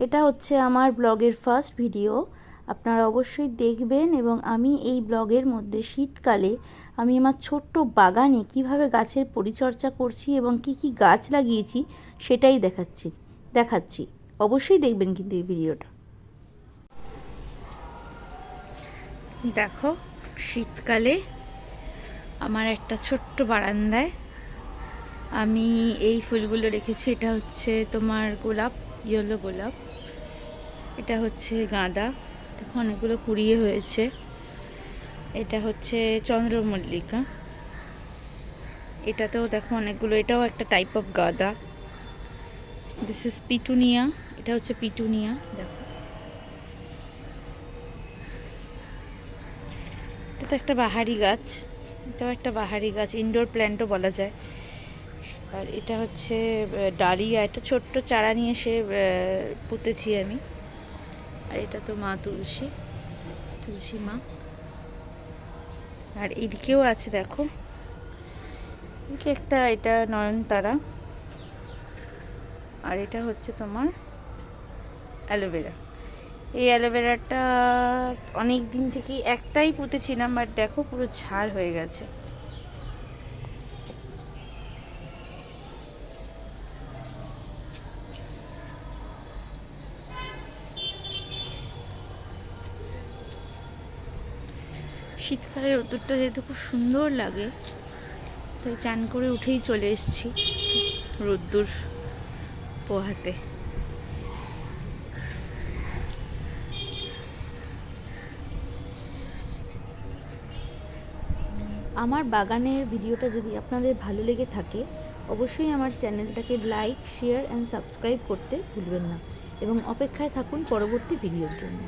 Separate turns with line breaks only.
এটা হচ্ছে আমার ব্লগের ফার্স্ট ভিডিও, আপনারা অবশ্যই দেখবেন। এবং আমি এই ব্লগের মধ্যে শীতকালে আমি আমার ছোট্ট বাগানে কিভাবে গাছের পরিচর্যা করছি এবং কি কি গাছ লাগিয়েছি সেটাই দেখাচ্ছি। অবশ্যই দেখবেন কিন্তু এই ভিডিওটা। দেখো, শীতকালে আমার একটা ছোট্ট বারান্দায় আমি এই ফুলগুলো রেখেছি। এটা হচ্ছে তোমার গোলাপ, ইয়েলো গোলাপ। এটা হচ্ছে গাঁদা, দেখো অনেকগুলো কুড়িয়ে হয়েছে। এটা হচ্ছে চন্দ্রমল্লিকা, এটাতেও দেখো অনেকগুলো, এটাও একটা টাইপ অফ গাঁদা। দিস ইজ পিটুনিয়া, এটা হচ্ছে পিটুনিয়া। দেখো, এটা তো একটা বাহারি গাছ, এটাও একটা বাহারি গাছ, ইনডোর প্ল্যান্টও বলা যায়। আর এটা হচ্ছে ডালিয়া, এটা ছোট্ট চারা নিয়ে এসে পুঁতেছি আমি। আর এটা তো মা তুলসী মা। আর এদিকেও আছে দেখো, এদিকে একটা, এটা নয়নতারা। আর এটা হচ্ছে তোমার অ্যালোভেরা। এই অ্যালোভেরাটা অনেক দিন থেকেই একটাই পুঁতেছিলাম, বাট দেখো পুরো ঝাড় হয়ে গেছে। শীতকালের রোদ্দুরটা যেহেতু খুব সুন্দর লাগে, তাই চান করে উঠেই চলে এসেছি রোদ্দুর পোহাতে। আমার বাগানের ভিডিওটা যদি আপনাদের ভালো লেগে থাকে, অবশ্যই আমার চ্যানেলটাকে লাইক, শেয়ার অ্যান্ড সাবস্ক্রাইব করতে ভুলবেন না এবং অপেক্ষায় থাকুন পরবর্তী ভিডিওর জন্য।